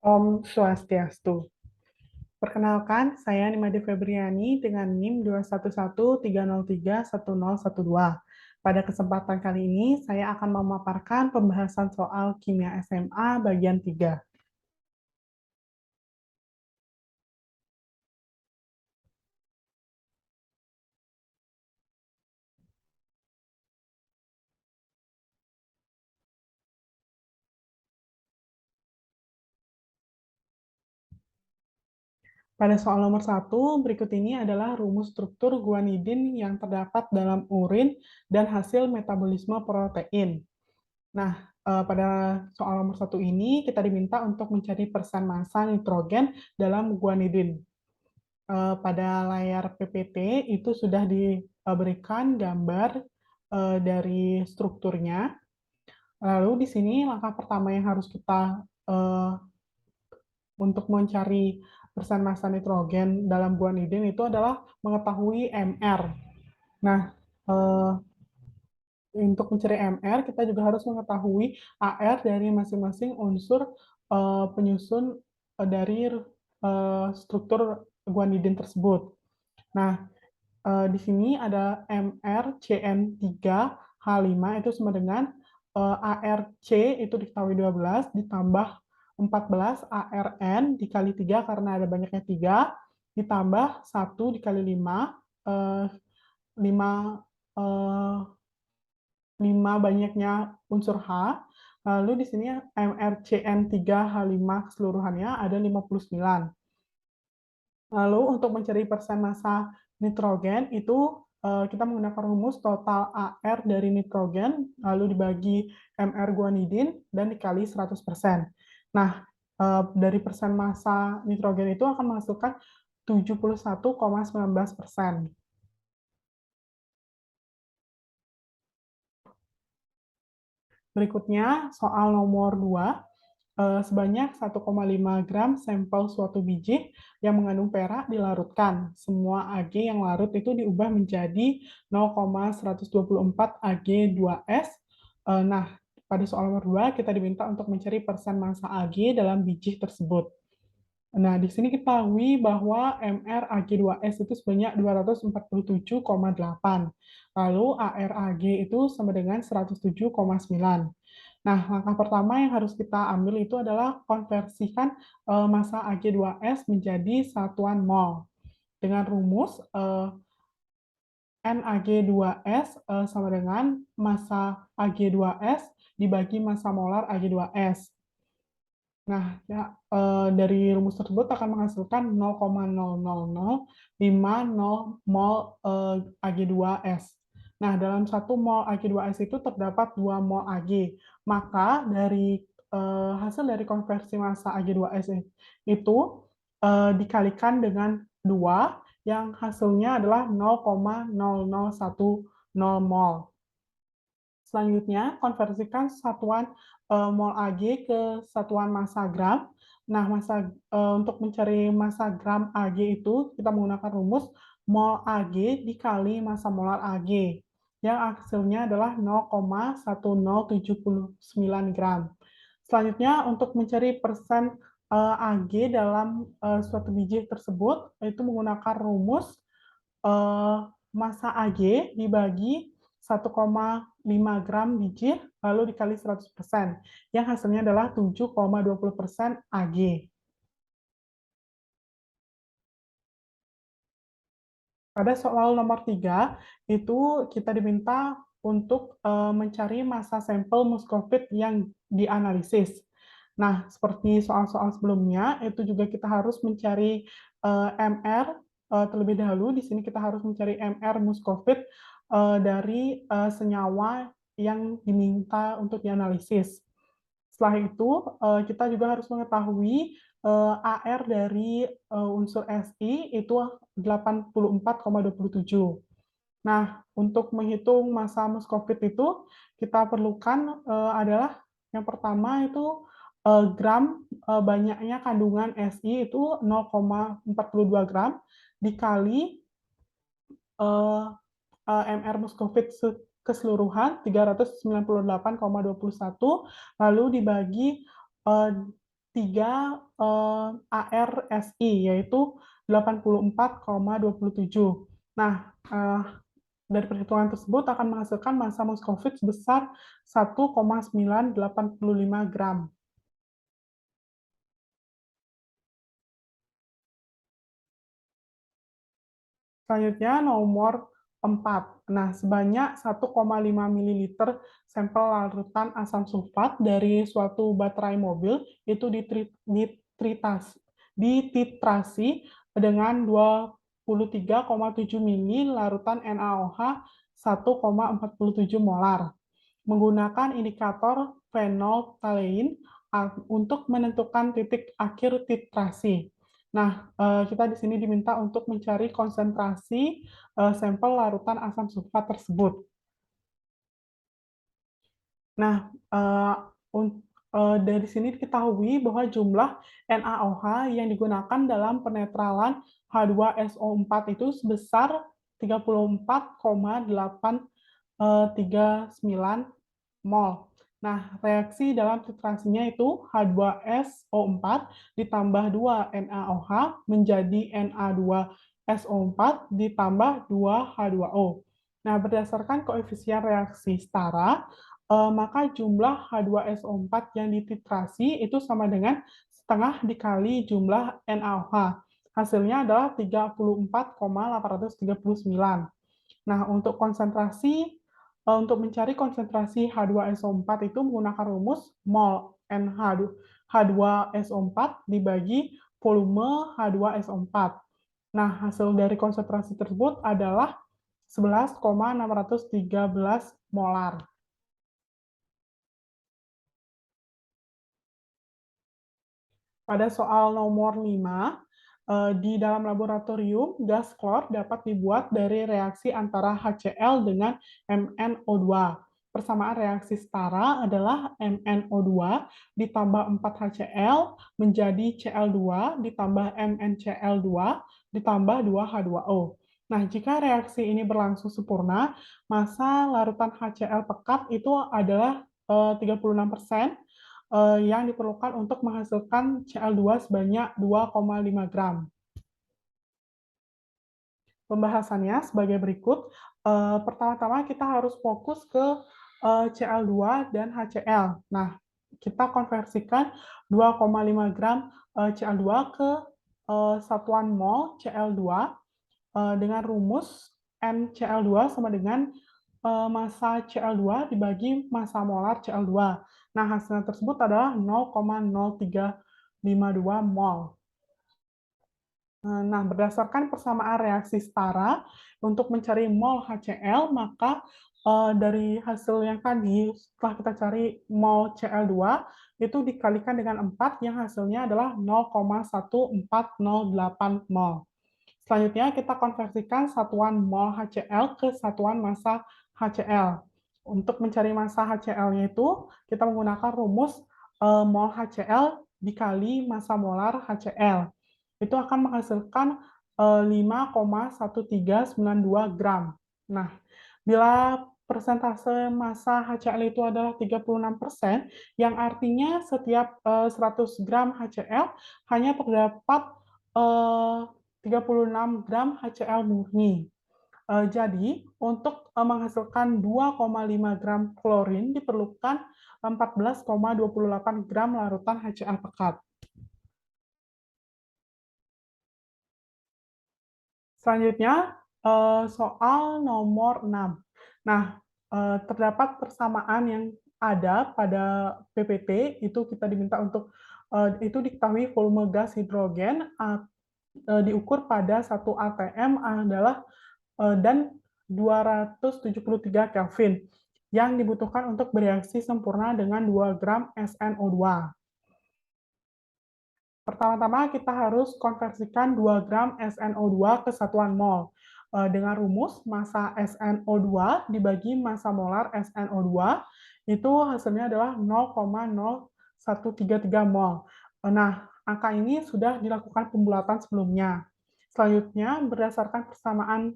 Om Swastiastu. Perkenalkan, saya Nimade Febriani dengan NIM 21130310112. Pada kesempatan kali ini, saya akan memaparkan pembahasan soal kimia SMA bagian 3. Pada soal nomor 1, berikut ini adalah rumus struktur guanidin yang terdapat dalam urin dan hasil metabolisme protein. Nah, pada soal nomor 1 ini kita diminta untuk mencari persen massa nitrogen dalam guanidin. Pada layar PPT itu sudah diberikan gambar dari strukturnya. Lalu di sini langkah pertama yang harus kita untuk mencari persen massa nitrogen dalam guanidin itu adalah mengetahui MR. Nah, eh, untuk mencari MR kita juga harus mengetahui AR dari masing-masing unsur penyusun dari struktur guanidin tersebut. Nah, di sini ada MrCN3H5 itu sama dengan ARC itu diketahui 12 ditambah 14 ARN dikali 3 karena ada banyaknya 3 ditambah 1 dikali 5 5 eh, 5 banyaknya unsur H. Lalu di sini MrCN3H5 keseluruhannya ada 59. Lalu untuk mencari persen massa nitrogen itu kita menggunakan rumus total AR dari nitrogen lalu dibagi MR guanidin dan dikali 100%. Nah, dari persen massa nitrogen itu akan menghasilkan 71,19%. Berikutnya soal nomor 2. Sebanyak 1,5 gram sampel suatu biji yang mengandung perak dilarutkan. Semua Ag yang larut itu diubah menjadi 0,124 Ag2S. Nah, pada soal nomor 2 kita diminta untuk mencari persen massa Ag dalam biji tersebut. Nah, di sini ketahui bahwa MR Ag2S itu sebanyak 247,8. Lalu ARAG itu sama dengan 107,9. Nah, langkah pertama yang harus kita ambil itu adalah konversikan massa Ag2S menjadi satuan mol. Dengan rumus NAG2S sama dengan massa Ag2S dibagi massa molar Ag2S. Nah, ya, dari rumus tersebut akan menghasilkan 0,00050 mol Ag2S. Nah, dalam 1 mol Ag2S itu terdapat 2 mol Ag. Maka dari hasil dari konversi massa Ag2S itu dikalikan dengan 2 yang hasilnya adalah 0,0010 mol. Selanjutnya, konversikan satuan mol Ag ke satuan massa gram. Nah, untuk mencari massa gram Ag itu kita menggunakan rumus mol Ag dikali massa molar Ag yang hasilnya adalah 0,1079 gram. Selanjutnya, untuk mencari persen Ag dalam suatu biji tersebut, itu menggunakan rumus massa Ag dibagi 1,5 gram biji lalu dikali 100%, yang hasilnya adalah 7,20% Ag. Pada soal nomor 3, itu kita diminta untuk mencari massa sampel muscovit yang dianalisis. Nah, seperti soal-soal sebelumnya, itu juga kita harus mencari MR terlebih dahulu. Di sini kita harus mencari MR muscovit dari senyawa yang diminta untuk dianalisis. Setelah itu, kita juga harus mengetahui AR dari unsur Si itu 84,27. Nah, untuk menghitung massa muscovit itu, kita perlukan adalah yang pertama itu gram banyaknya kandungan Si itu 0,42 gram dikali MR muscovit keseluruhan 398,21 lalu dibagi ARSI, yaitu 84,27. Nah, dari perhitungan tersebut akan menghasilkan massa Moskovitz sebesar 1,985 gram. Selanjutnya nomor 4. Nah, sebanyak 1,5 ml sampel larutan asam sulfat dari suatu baterai mobil itu dititrasi dengan 23,7 ml larutan NaOH 1,47 molar menggunakan indikator phenolphthalein untuk menentukan titik akhir titrasi. Nah, kita di sini diminta untuk mencari konsentrasi sampel larutan asam sulfat tersebut. Nah, dari sini diketahui bahwa jumlah NaOH yang digunakan dalam penetralan H2SO4 itu sebesar 34,839 mol. Nah, reaksi dalam titrasinya itu H2SO4 ditambah 2 NaOH menjadi Na2SO4 ditambah 2 H2O. Nah, berdasarkan koefisien reaksi setara, maka jumlah H2SO4 yang dititrasi itu sama dengan setengah dikali jumlah NaOH. Hasilnya adalah 34,839. Nah, untuk mencari konsentrasi H2SO4 itu menggunakan rumus mol H2SO4 dibagi volume H2SO4. Nah, hasil dari konsentrasi tersebut adalah 11,613 molar. Pada soal nomor 5, di dalam laboratorium, gas klor dapat dibuat dari reaksi antara HCl dengan MnO2. Persamaan reaksi setara adalah MnO2 ditambah 4 HCl menjadi Cl2 ditambah MnCl2 ditambah 2 H2O. Nah, jika reaksi ini berlangsung sempurna, massa larutan HCl pekat itu adalah 36%, yang diperlukan untuk menghasilkan Cl2 sebanyak 2,5 gram. Pembahasannya sebagai berikut. Pertama-tama kita harus fokus ke Cl2 dan HCl. Nah, kita konversikan 2,5 gram Cl2 ke satuan mol Cl2 dengan rumus NCl2 sama dengan massa Cl2 dibagi massa molar Cl2. Nah, hasilnya tersebut adalah 0,0352 mol. Nah, berdasarkan persamaan reaksi setara, untuk mencari mol HCl, maka dari hasil yang tadi, setelah kita cari mol Cl2, itu dikalikan dengan 4, yang hasilnya adalah 0,1408 mol. Selanjutnya, kita konversikan satuan mol HCl ke satuan massa HCl. Untuk mencari massa HCl-nya itu, kita menggunakan rumus mol HCl dikali massa molar HCl. Itu akan menghasilkan 5,1392 gram. Nah, bila persentase massa HCl itu adalah 36%, yang artinya setiap 100 gram HCl hanya terdapat 36 gram HCl murni. Jadi, untuk menghasilkan 2,5 gram klorin diperlukan 14,28 gram larutan HCl pekat. Selanjutnya, soal nomor 6. Nah, terdapat persamaan yang ada pada PPT, itu kita diminta untuk itu diketahui volume gas hidrogen diukur pada 1 atm adalah dan 273 Kelvin yang dibutuhkan untuk bereaksi sempurna dengan 2 gram SnO2. Pertama-tama kita harus konversikan 2 gram SnO2 ke satuan mol. Dengan rumus massa SnO2 dibagi massa molar SnO2, itu hasilnya adalah 0,0133 mol. Nah, angka ini sudah dilakukan pembulatan sebelumnya. Selanjutnya, berdasarkan persamaan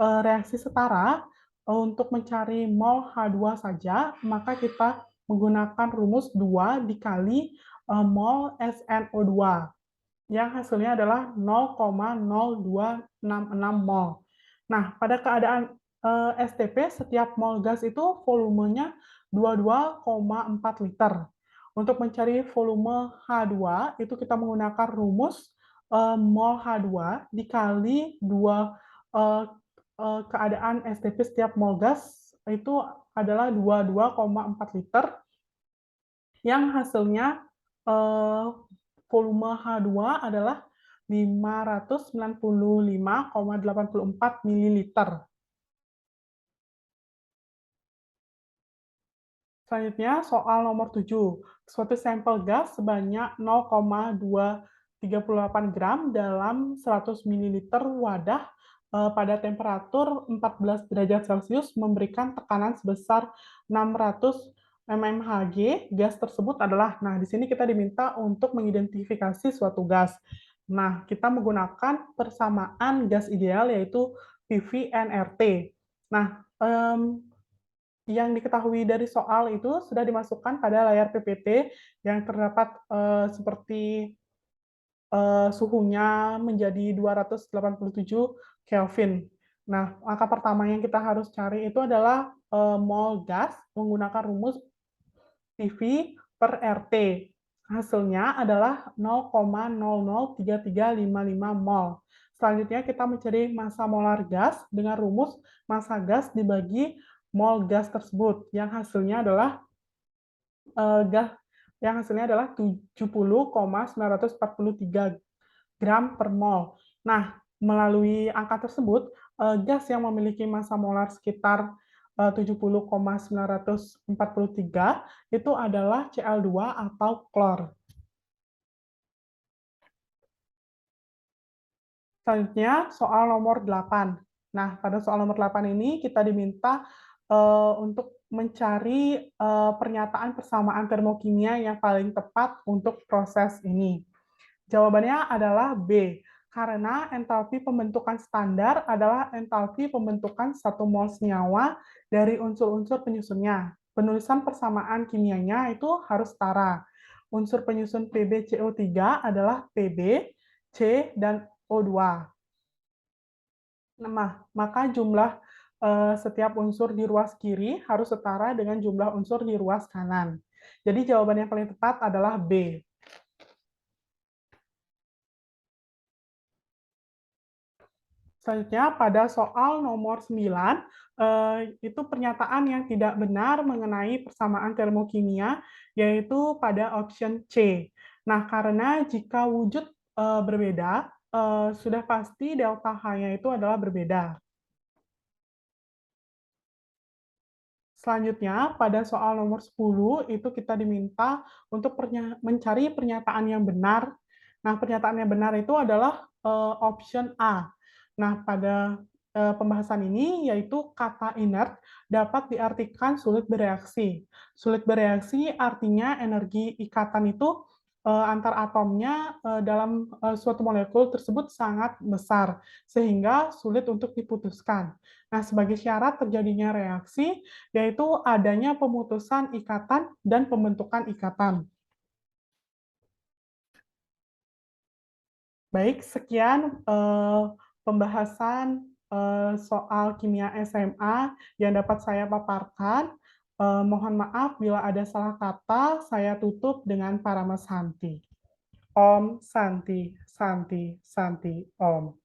reaksi setara, untuk mencari mol H2 saja, maka kita menggunakan rumus 2 dikali mol SnO2 yang hasilnya adalah 0,0266 mol. Nah, pada keadaan STP, setiap mol gas itu volumenya 22,4 liter. Untuk mencari volume H2, itu kita menggunakan rumus mol H2 dikali dua keadaan STP setiap mol gas itu adalah 22,4 liter yang hasilnya eh, volume H2 adalah 595,84 mililiter. Selanjutnya, soal nomor 7. Suatu sampel gas sebanyak 0,238 gram dalam 100 mililiter wadah pada temperatur 14 derajat Celcius memberikan tekanan sebesar 600 mmHg. Gas tersebut adalah, nah di sini kita diminta untuk mengidentifikasi suatu gas. Nah, kita menggunakan persamaan gas ideal yaitu PV-nRT. Nah, yang diketahui dari soal itu sudah dimasukkan pada layar PPT yang terdapat seperti suhunya menjadi 287 Kelvin. Nah, angka pertama yang kita harus cari itu adalah mol gas menggunakan rumus PV per RT. Hasilnya adalah 0,003355 mol. Selanjutnya kita mencari massa molar gas dengan rumus massa gas dibagi mol gas tersebut yang hasilnya adalah gas 70,943 gram per mol. Nah, melalui angka tersebut, gas yang memiliki massa molar sekitar 70,943 itu adalah Cl2 atau klor. Selanjutnya, soal nomor 8. Nah, pada soal nomor 8 ini kita diminta untuk mencari pernyataan persamaan termokimia yang paling tepat untuk proses ini. Jawabannya adalah B, karena entalpi pembentukan standar adalah entalpi pembentukan 1 mol senyawa dari unsur-unsur penyusunnya. Penulisan persamaan kimianya itu harus setara. Unsur penyusun PbCO3 adalah Pb, C, dan O2. Nah, maka jumlah setiap unsur di ruas kiri harus setara dengan jumlah unsur di ruas kanan. Jadi jawaban yang paling tepat adalah B. Selanjutnya, pada soal nomor 9, itu pernyataan yang tidak benar mengenai persamaan termokimia, yaitu pada option C. Nah, karena jika wujud berbeda, sudah pasti delta H-nya itu adalah berbeda. Selanjutnya, pada soal nomor 10, itu kita diminta untuk mencari pernyataan yang benar. Nah, pernyataan yang benar itu adalah option A. Nah, pada pembahasan ini, yaitu kata inert dapat diartikan sulit bereaksi. Sulit bereaksi artinya energi ikatan itu antar atomnya dalam suatu molekul tersebut sangat besar, sehingga sulit untuk diputuskan. Nah, sebagai syarat terjadinya reaksi, yaitu adanya pemutusan ikatan dan pembentukan ikatan. Baik, sekian pembahasan soal kimia SMA yang dapat saya paparkan. Mohon maaf bila ada salah kata, saya tutup dengan Paramasanti. Om Santi, Santi, Santi, Om.